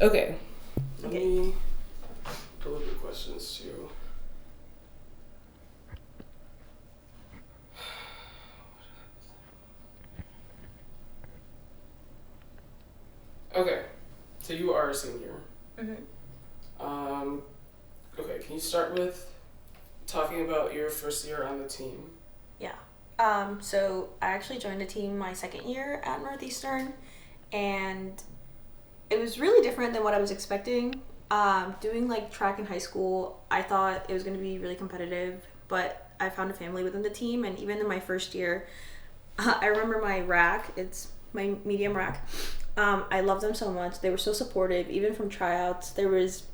Okay. Let Okay. me pull up the questions too. Okay. So you are a senior. Okay, can you start with talking about your first year on the team? Yeah. So I actually joined the team my second year at Northeastern, and it was really different than what I was expecting. Doing like track in high school, I thought it was going to be really competitive, but I found a family within the team, and even in my first year, I remember my rack. It's my medium rack. I love them so much. They were so supportive, even from tryouts. There was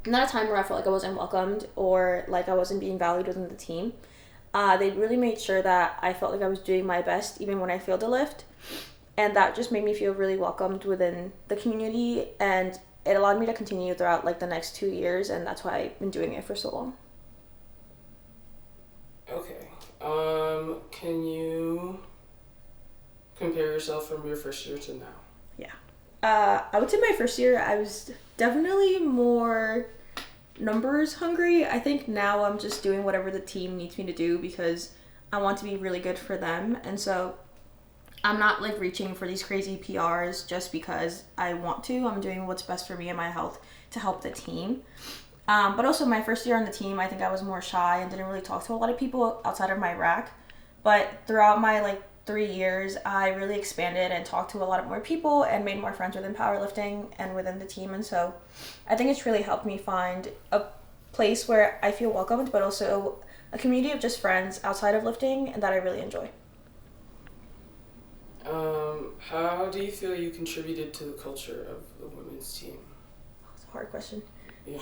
not a time where I felt like I wasn't welcomed or like I wasn't being valued within the team. They really made sure that I felt like I was doing my best even when I failed a lift. And that just made me feel really welcomed within the community, and it allowed me to continue throughout like the next 2 years, and that's why I've been doing it for so long. Okay. Can you compare yourself from your first year to now? Yeah. I would say my first year I was definitely more numbers hungry. I think now I'm just doing whatever the team needs me to do because I want to be really good for them. And so I'm not like reaching for these crazy PRs just because I want to. I'm doing what's best for me and my health to help the team. But also my first year on the team, I think I was more shy and didn't really talk to a lot of people outside of my rack. But throughout my like 3 years, I really expanded and talked to a lot of more people and made more friends within powerlifting and within the team. And so I think it's really helped me find a place where I feel welcomed, but also a community of just friends outside of lifting and that I really enjoy. How do you feel you contributed to the culture of the women's team? That's a hard question. Yeah.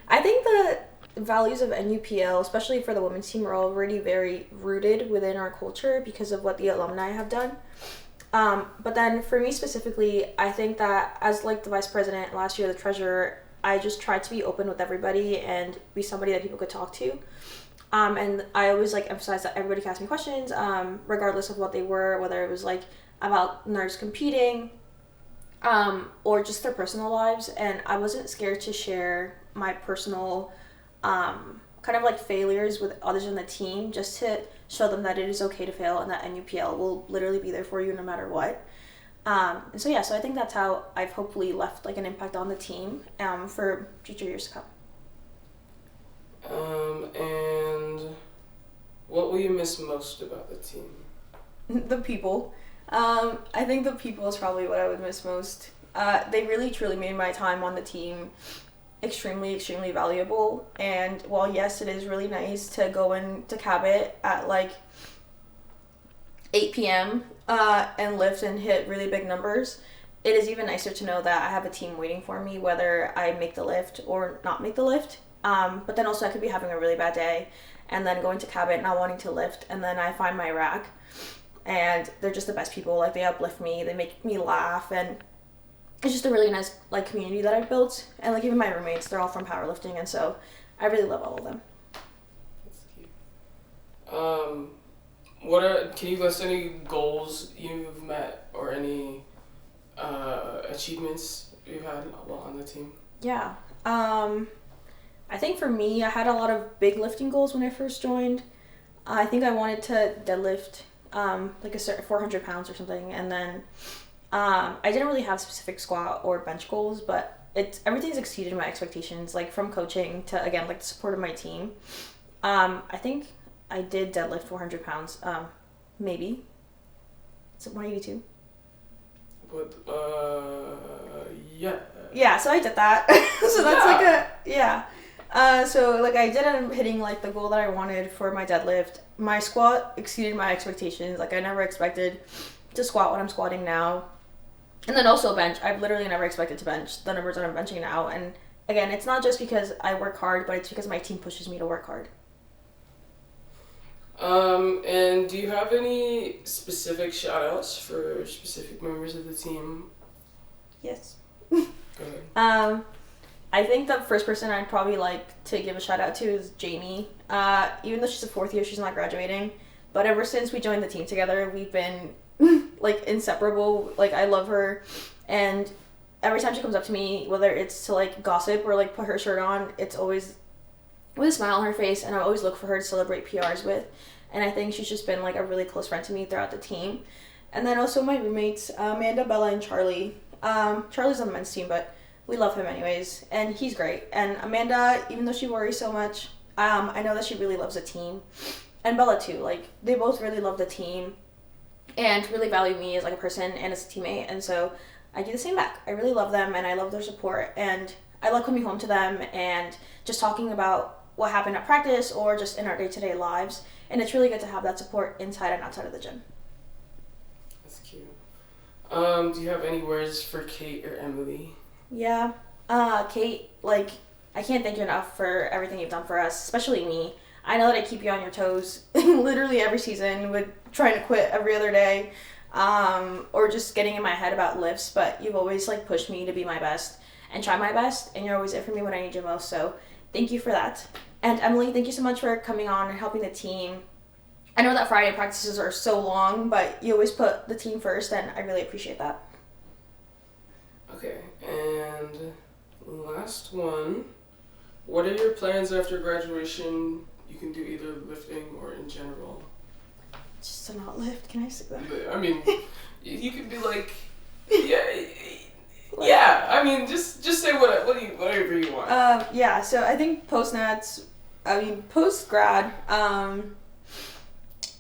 I think the values of NUPL, especially for the women's team, are already very rooted within our culture because of what the alumni have done. But then for me specifically, I think that as like the vice president, last year the treasurer, I just tried to be open with everybody and be somebody that people could talk to. And I always like emphasize that everybody can ask me questions, regardless of what they were, whether it was like about nerds competing, or just their personal lives. And I wasn't scared to share my personal kind of like failures with others in the team just to show them that it is okay to fail and that NUPL will literally be there for you no matter what. And so I think that's how I've hopefully left like an impact on the team for future years to come. And what will you miss most about the team? The people. I think the people is probably what I would miss most. They really truly made my time on the team extremely, extremely valuable. And while yes, it is really nice to go into Cabot at like 8 p.m. And lift and hit really big numbers, it is even nicer to know that I have a team waiting for me whether I make the lift or not make the lift. But then also I could be having a really bad day and then going to Cabot not wanting to lift, and then I find my rack and they're just the best people. Like they uplift me, they make me laugh, and it's just a really nice like community that I've built. And like even my roommates, they're all from powerlifting, and so I really love all of them. That's cute. Can you list any goals you've met or any achievements you've had while on the team? Yeah. I think for me, I had a lot of big lifting goals when I first joined. I think I wanted to deadlift like a certain 400 pounds or something, and then I didn't really have specific squat or bench goals, but everything's exceeded my expectations, like from coaching to again like the support of my team. I think I did deadlift 400 pounds, maybe. Is it 182? But yeah. Yeah, so I did that. So that's like so like I did end up hitting like the goal that I wanted for my deadlift. My squat exceeded my expectations. Like I never expected to squat what I'm squatting now. And then also bench. I've literally never expected to bench the numbers that I'm benching now. And again, it's not just because I work hard, but it's because my team pushes me to work hard. And do you have any specific shout outs for specific members of the team? Yes. Go ahead. I think the first person I'd probably like to give a shout out to is Jamie. Even though she's a fourth year, she's not graduating. But ever since we joined the team together, we've been like inseparable. Like I love her, and every time she comes up to me, whether it's to like gossip or like put her shirt on, it's always with a smile on her face, and I always look for her to celebrate PRs with. And I think she's just been like a really close friend to me throughout the team. And then also my roommates, Amanda, Bella, and Charlie. Charlie's on the men's team, but we love him anyways, and he's great. And Amanda, even though she worries so much, I know that she really loves the team. And Bella too, like, they both really love the team and really value me as like a person and as a teammate, and so I do the same back. I really love them and I love their support, and I love coming home to them and just talking about what happened at practice or just in our day-to-day lives, and it's really good to have that support inside and outside of the gym. That's cute. Do you have any words for Kate or Emily? Yeah. Kate, like, I can't thank you enough for everything you've done for us, especially me. I know that I keep you on your toes literally every season with trying to quit every other day, or just getting in my head about lifts, but you've always like pushed me to be my best and try my best, and you're always there for me when I need you most, so thank you for that. And Emily, thank you so much for coming on and helping the team. I know that Friday practices are so long, but you always put the team first, and I really appreciate that. Okay, and last one. What are your plans after graduation? You can do either lifting or in general. Just to not lift, can I say that? I mean, you could be like, yeah. I mean, just say whatever you want. Yeah. So I think post grad. I'm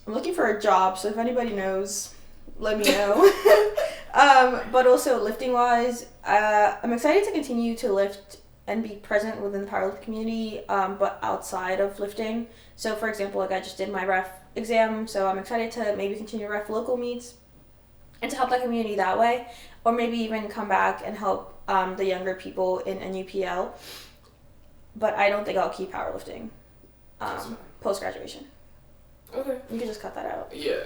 looking for a job. So if anybody knows, let me know. But also lifting wise, I'm excited to continue to lift and be present within the powerlifting community, but outside of lifting. So for example, like I just did my ref exam, so I'm excited to maybe continue ref local meets and to help that community that way, or maybe even come back and help the younger people in NUPL. But I don't think I'll keep powerlifting post graduation. Okay. You can just cut that out. Yeah.